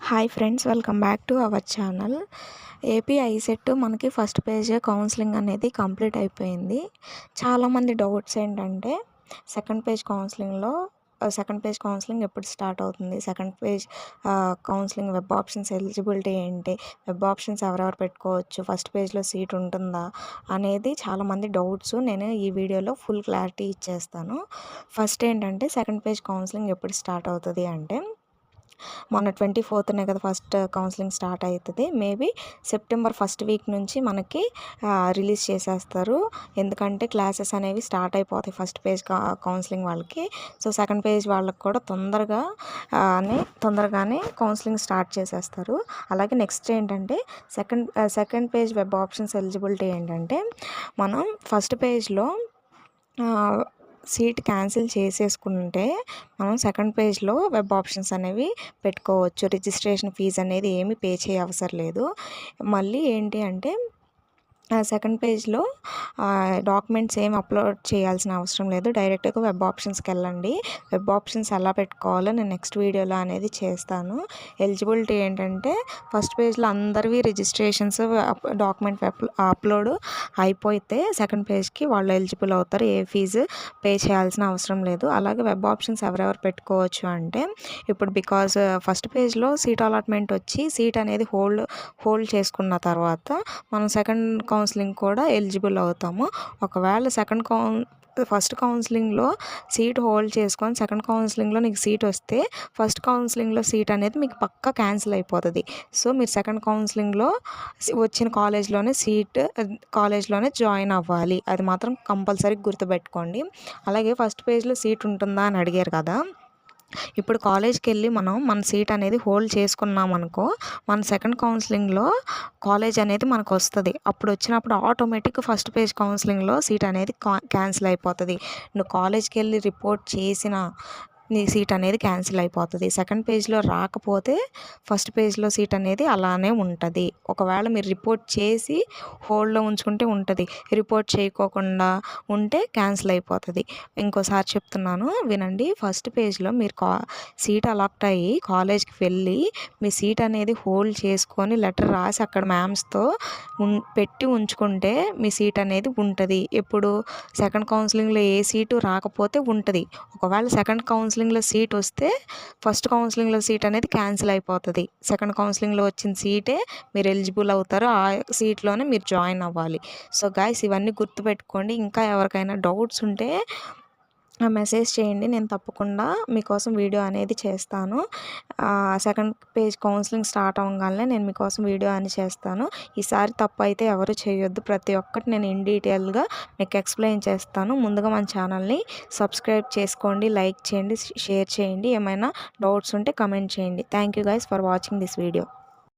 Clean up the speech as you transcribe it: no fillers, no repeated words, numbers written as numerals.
Hi friends, welcome back to our channel. AP ICET మనకి first page counselling అనేది complete అయిపోయింది. చాలామంది doubts ఏంటంటే సెకండ్ పేజ్ కౌన్సిలింగ్ ఎప్పుడు స్టార్ట్ అవుతుంది, second page counselling web options eligibility ఏంటి, వెబ్ ఆప్షన్స్ ఎవరెవరు పెట్టుకోవచ్చు, ఫస్ట్ పేజ్లో సీట్ ఉంటుందా అనేది చాలామంది డౌట్స్. నేను ఈ వీడియోలో ఫుల్ క్లారిటీ ఇచ్చేస్తాను. ఫస్ట్ ఏంటంటే సెకండ్ పేజ్ కౌన్సిలింగ్ ఎప్పుడు స్టార్ట్ అవుతుంది అంటే, మొన్న 24th కదా ఫస్ట్ కౌన్సిలింగ్ స్టార్ట్ అవుతుంది. మేబీ సెప్టెంబర్ ఫస్ట్ వీక్ నుంచి మనకి రిలీజ్ చేసేస్తారు. ఎందుకంటే క్లాసెస్ అనేవి స్టార్ట్ అయిపోతాయి ఫస్ట్ పేజ్ కౌన్సిలింగ్ వాళ్ళకి. సో సెకండ్ పేజ్ వాళ్ళకి కూడా తొందరగానే కౌన్సిలింగ్ స్టార్ట్ చేసేస్తారు. అలాగే నెక్స్ట్ ఏంటంటే second page web options eligibility ఏంటంటే, మనం ఫస్ట్ పేజ్లో సీట్ క్యాన్సిల్ చేసేసుకుంటే మనం సెకండ్ పేజ్లో వెబ్ ఆప్షన్స్ అనేవి పెట్టుకోవచ్చు. రిజిస్ట్రేషన్ ఫీజు అనేది ఏమీ పే చేయ అవసరం లేదు. మళ్ళీ ఏంటి అంటే, సెకండ్ పేజ్లో డాక్యుమెంట్స్ ఏం అప్లోడ్ చేయాల్సిన అవసరం లేదు. డైరెక్ట్గా వెబ్ ఆప్షన్స్కి వెళ్ళండి. వెబ్ ఆప్షన్స్ ఎలా పెట్టుకోవాలో నేను నెక్స్ట్ వీడియోలో అనేది చేస్తాను. ఎలిజిబిలిటీ ఏంటంటే, ఫస్ట్ పేజ్లో అందరివి రిజిస్ట్రేషన్స్ డాక్యుమెంట్ అప్లోడ్ అయిపోతే సెకండ్ పేజ్కి వాళ్ళు ఎలిజిబుల్ అవుతారు. ఏ ఫీజు పే చేయాల్సిన అవసరం లేదు. అలాగే వెబ్ ఆప్షన్స్ ఎవరెవరు పెట్టుకోవచ్చు అంటే, ఇప్పుడు బికాజ్ ఫస్ట్ పేజ్లో సీట్ అలాట్మెంట్ వచ్చి సీట్ అనేది హోల్డ్ చేసుకున్న తర్వాత మనం సెకండ్ కౌన్సిలింగ్ కూడా ఎలిజిబుల్ అవుతాము. ఒకవేళ ఫస్ట్ కౌన్సిలింగ్లో సీట్ హోల్డ్ చేసుకొని సెకండ్ కౌన్సిలింగ్లో నీకు సీట్ వస్తే ఫస్ట్ కౌన్సిలింగ్లో సీట్ అనేది మీకు పక్కా క్యాన్సిల్ అయిపోతుంది. సో మీరు సెకండ్ కౌన్సిలింగ్లో వచ్చిన కాలేజ్లోనే జాయిన్ అవ్వాలి. అది మాత్రం కంపల్సరీ గుర్తుపెట్టుకోండి. అలాగే ఫస్ట్ పేజ్లో సీట్ ఉంటుందా అని అడిగారు కదా. ఇప్పుడు కాలేజ్కి వెళ్ళి మన సీట్ అనేది హోల్డ్ చేసుకున్నాం అనుకో, మన సెకండ్ కౌన్సిలింగ్లో కాలేజ్ అనేది మనకు వస్తుంది. అప్పుడు వచ్చినప్పుడు ఆటోమేటిక్ ఫస్ట్ పేజ్ కౌన్సిలింగ్లో సీట్ అనేది క్యాన్సిల్ అయిపోతుంది. నువ్వు కాలేజ్కి వెళ్ళి రిపోర్ట్ చేసిన నీ సీట్ అనేది క్యాన్సిల్ అయిపోతుంది. సెకండ్ పేజ్లో రాకపోతే ఫస్ట్ పేజ్లో సీట్ అనేది అలానే ఉంటుంది. ఒకవేళ మీరు రిపోర్ట్ చేసి హోల్డ్లో ఉంచుకుంటే ఉంటుంది, రిపోర్ట్ చేయకోకుండా ఉంటే క్యాన్సిల్ అయిపోతుంది. ఇంకోసారి చెప్తున్నాను వినండి. ఫస్ట్ పేజ్లో మీరు సీట్ అలాట్ అయ్యి కాలేజ్కి వెళ్ళి మీ సీట్ అనేది హోల్డ్ చేసుకొని లెటర్ రాసి అక్కడ మ్యామ్స్తో పెట్టి ఉంచుకుంటే మీ సీట్ అనేది ఉంటుంది. ఎప్పుడు సెకండ్ కౌన్సిలింగ్లో ఏ సీటు రాకపోతే ఉంటుంది. ఒకవేళ సెకండ్ కౌన్సిలింగ్లో సీట్ వస్తే ఫస్ట్ కౌన్సిలింగ్లో సీట్ అనేది క్యాన్సిల్ అయిపోతుంది. సెకండ్ కౌన్సిలింగ్లో వచ్చిన సీటే మీరు ఎలిజిబుల్ అవుతారు. ఆ సీట్లోనే మీరు జాయిన్ అవ్వాలి. సో గైస్, ఇవన్నీ గుర్తుపెట్టుకోండి. ఇంకా ఎవరికైనా డౌట్స్ ఉంటే మెసేజ్ చేయండి, నేను తప్పకుండా మీకోసం వీడియో అనేది చేస్తాను. సెకండ్ పేజ్ కౌన్సిలింగ్ స్టార్ట్ అవ్వగానే నేను మీకోసం వీడియో అని చేస్తాను. ఈసారి తప్పు అయితే ఎవరు చేయొద్దు. ప్రతి ఒక్కటి నేను ఇన్ డీటెయిల్గా మీకు ఎక్స్ప్లెయిన్ చేస్తాను. ముందుగా మన ఛానల్ని సబ్స్క్రైబ్ చేసుకోండి, లైక్ చేయండి, షేర్ చేయండి. ఏమైనా డౌట్స్ ఉంటే కమెంట్ చేయండి. Thank you guys for watching this video.